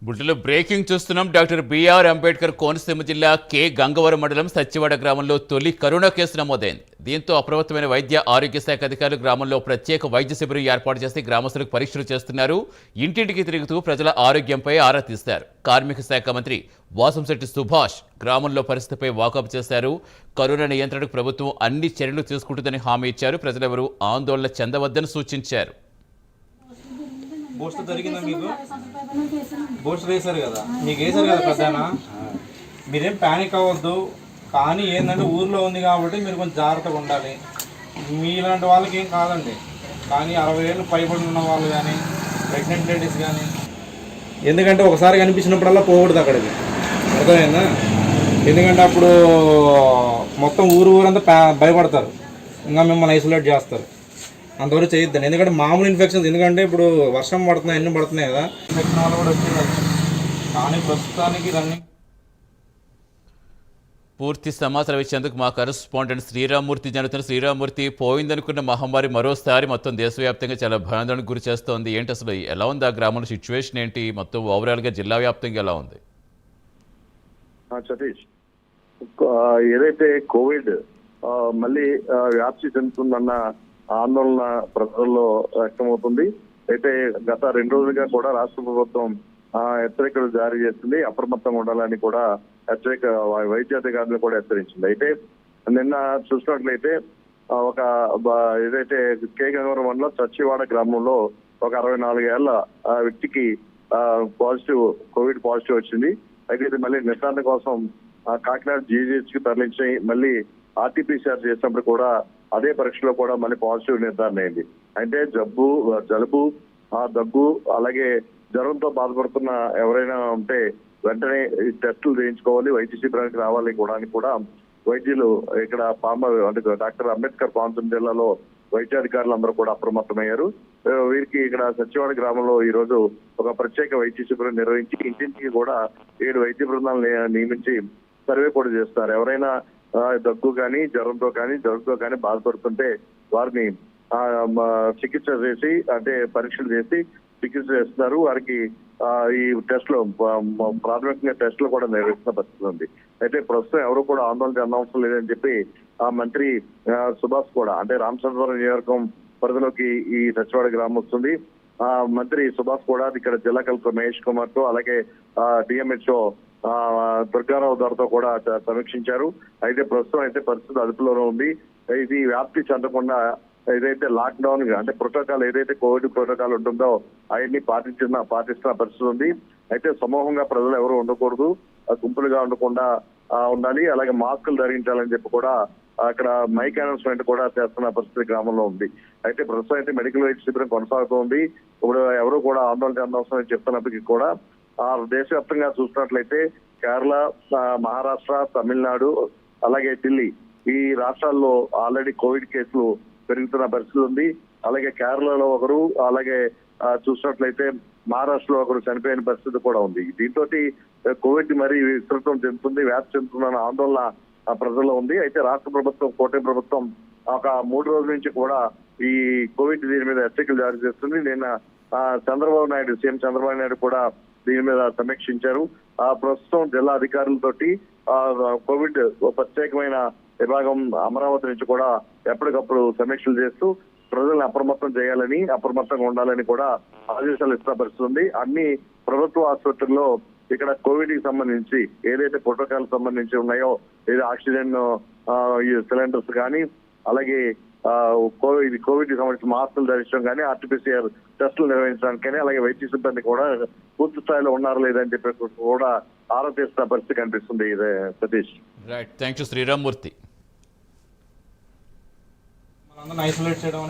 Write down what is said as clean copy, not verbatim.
బుల్టెన్లో breaking చూస్తున్నాం. Doctor BR Ambedkar Konaseema జిల్లా K Gangavaram మండలం సచ్చివాడ గ్రామంలో తొలి కరోనా కేసు నమోదైంది. దీంతో అప్రమత్తమైన వైద్య ఆరోగ్య శాఖ అధికారులు గ్రామంలో ప్రత్యేక వైద్య శిబిరం ఏర్పాటు చేసి గ్రామస్తులకు పరీక్షలు చేస్తున్నారు. ఇంటింటికి తిరుగుతూ ప్రజల ఆరోగ్యంపై ఆరా తీస్తారు. కార్మిక శాఖ మంత్రి వాసంశెట్టి సుభాష్ గ్రామంలో పరిస్థితిపై వాకప్ చేశారు. కరోనా నియంత్రణకు ప్రభుత్వం అన్ని చర్యలు తీసుకుంటుందని హామీ ఇచ్చారు. ప్రజలెవరూ ఆందోళన చెందవద్దని సూచించారు. బూస్టర్ జరిగిందా మీకు? బూస్టర్ వేశారు కదా, మీకు వేశారు కదా ప్రధాన, మీరేం ప్యానిక్ అవ్వద్దు. కానీ ఏంటంటే ఊర్లో ఉంది కాబట్టి మీరు కొంచెం జాగ్రత్తగా ఉండాలి. మీలాంటి వాళ్ళకి ఏం కాదండి, కానీ 60 ఏళ్ళు పైబడి ఉన్న వాళ్ళు కానీ ప్రెగ్నెంట్ లేడీస్ కానీ, ఎందుకంటే ఒకసారి కనిపించినప్పుడల్లా పోకూడదు అక్కడికి, అర్థమైందా? ఎందుకంటే అప్పుడు మొత్తం ఊరంతా భయపడతారు, ఇంకా మిమ్మల్ని ఐసోలేట్ చేస్తారు. అంతవరకు చేయొద్దండి. ఎందుకంటే మామూలు ఇన్ఫెక్షన్స్, ఎందుకంటే ఇప్పుడు వర్షం పడుతున్నాయి, ఎన్ని పడుతున్నాయి కదా, ఇన్ఫెక్షన్ వల్ల కూడా వచ్చింది. కానీ ప్రస్తుతానికి రన్నింగ్. పూర్తి సమాచారం ఇచ్చేందుకు మా కరెస్పాండెంట్ శ్రీరామ్మూర్తి జరుగుతున్న. శ్రీరామ్మూర్తి, పోయిందనుకున్న మహమ్మారి మరోసారి మొత్తం దేశవ్యాప్తంగా చాలా భయాందోళనకు గురి చేస్తోంది. ఏంటి అసలు ఎలా ఉంది ఆ గ్రామంలో సిచ్యువేషన్ ఏంటి? మొత్తం ఓవరాల్గా జిల్లా వ్యాప్తంగా ఎలా ఉంది? సతీష్, ఏదైతే కోవిడ్ మళ్ళీ వ్యాప్తి చెందుతుందన్న ఆందోళన ప్రజల్లో వ్యక్తమవుతుంది. అయితే గత 2 రోజులుగా కూడా రాష్ట్ర ప్రభుత్వం హెచ్చరికలు జారీ చేసింది. అప్రమత్తంగా ఉండాలని కూడా హెచ్చరిక వైద్యాధికారులు కూడా హెచ్చరించింది. అయితే నిన్న చూసినట్లయితే ఒక ఏదైతే కె గంగవరం మండలం సచ్చివాడ గ్రామంలో ఒక 64 ఏళ్ల వ్యక్తికి కోవిడ్ పాజిటివ్ వచ్చింది. అయితే ఇది మళ్ళీ నిర్ధారణ కోసం కాకినాడ జీజీహెచ్ కి తరలించి మళ్ళీ ఆర్టీపీసీఆర్ చేసినప్పుడు కూడా అదే పరీక్షలో కూడా మళ్ళీ పాజిటివ్ నిర్ధారణ అయింది. అంటే జలుబు, దగ్గు, అలాగే జ్వరంతో బాధపడుతున్న ఎవరైనా ఉంటే వెంటనే ఈ టెస్టులు చేయించుకోవాలి, వైద్య శిబిరానికి రావాలి కూడా వైద్యులు ఇక్కడ అంటే డాక్టర్ అంబేద్కర్ కోనసీమ జిల్లాలో వైద్యాధికారులు అందరూ కూడా అప్రమత్తమయ్యారు. వీరికి ఇక్కడ సచివాడ గ్రామంలో ఈ రోజు ఒక ప్రత్యేక వైద్య శిబిరం నిర్వహించి ఇంటింటికి కూడా 7 వైద్య బృందాలను నియమించి సర్వే కూడా చేస్తారు. ఎవరైనా దగ్గు కానీ జ్వరంతో కానీ బాధపడుతుంటే వారిని చికిత్స చేసి, అంటే పరీక్షలు చేసి చికిత్స చేస్తున్నారు. వారికి ఈ టెస్టులు ప్రాథమికంగా టెస్టులు కూడా నిర్వహిస్తున్న పరిస్థితి ఉంది. అయితే ప్రస్తుతం ఎవరు కూడా ఆందోళన చెందవసరం లేదని చెప్పి ఆ మంత్రి సుభాష్ కూడా, అంటే రామచంద్రపురం నియోజకవర్గం పరిధిలోకి ఈ సచివాడ గ్రామం వస్తుంది. ఆ మంత్రి సుభాష్ కూడా ఇక్కడ జిల్లా కలెక్టర్ మహేష్ కుమార్ తో, అలాగే డిఎంహెచ్ఓ దుర్గారావు గారితో కూడా సమీక్షించారు. అయితే ప్రస్తుతం అయితే పరిస్థితి అదుపులోనే ఉంది. ఇది వ్యాప్తి చెందకుండా ఏదైతే లాక్డౌన్, అంటే ప్రోటోకాల్, ఏదైతే కోవిడ్ ప్రోటోకాల్ ఉంటుందో అవన్నీ పాటిస్తున్న పరిస్థితి ఉంది. అయితే సమూహంగా ప్రజలు ఎవరు ఉండకూడదు, గుంపులుగా ఉండకుండా ఉండాలి, అలాగే మాస్కులు ధరించాలని చెప్పి కూడా అక్కడ మైక్ అనౌన్స్మెంట్ కూడా చేస్తున్న పరిస్థితి గ్రామంలో ఉంది. అయితే ప్రస్తుతం అయితే మెడికల్ వైద్య శిబిరం కొనసాగుతోంది. ఇప్పుడు ఎవరు కూడా ఆందోళన చెందవసరం చెప్తున్నప్పటికీ కూడా దేశవ్యాప్తంగా చూసినట్లయితే కేరళ, మహారాష్ట్ర, తమిళనాడు, అలాగే ఢిల్లీ, ఈ రాష్ట్రాల్లో ఆల్రెడీ కోవిడ్ కేసులు పెరుగుతున్న పరిస్థితి ఉంది. అలాగే కేరళలో ఒకరు, అలాగే చూసినట్లయితే మహారాష్ట్రలో ఒకరు చనిపోయిన పరిస్థితి కూడా ఉంది. దీంతో కోవిడ్ మరీ విస్తృతం చెందుతుంది, వ్యాప్తి చెందుతుందన్న ఆందోళన ప్రజల్లో ఉంది. అయితే రాష్ట్ర ప్రభుత్వం, కూటమి ప్రభుత్వం ఒక 3 రోజుల నుంచి కూడా ఈ కోవిడ్ దీని మీద హెచ్చరికలు జారీ చేస్తుంది. నిన్న సీఎం చంద్రబాబు నాయుడు కూడా దీని మీద సమీక్షించారు. ప్రస్తుతం జిల్లా అధికారులతోటి కోవిడ్ ప్రత్యేకమైన విభాగం అమరావతి నుంచి కూడా ఎప్పటికప్పుడు సమీక్షలు చేస్తూ ప్రజల్ని అప్రమత్తం చేయాలని, అప్రమత్తంగా ఉండాలని కూడా ఆదేశాలు ఇస్తున్న పరిస్థితి ఉంది. అన్ని ప్రభుత్వ ఆసుపత్రుల్లో ఇక్కడ కోవిడ్ కి సంబంధించి ఏదైతే ప్రోటోకాల్ సంబంధించి ఉన్నాయో, ఏదో ఆక్సిజన్ సిలిండర్స్ కానీ, అలాగే కోవిడ్ కి సంబంధించిన మాస్కులు ధరించడం కానీ, ఆర్టీపీసీఆర్ టెస్టులు నిర్వహించడానికి కానీ, అలాగే వైద్య సిబ్బంది కూడా పూర్తి స్థాయిలో ఉన్నారు లేదని చెప్పి కూడా ఆరోపిస్తున్న పరిస్థితి కనిపిస్తుంది. Satish, right, thank you Sriramamurthy. Isolate చేయడం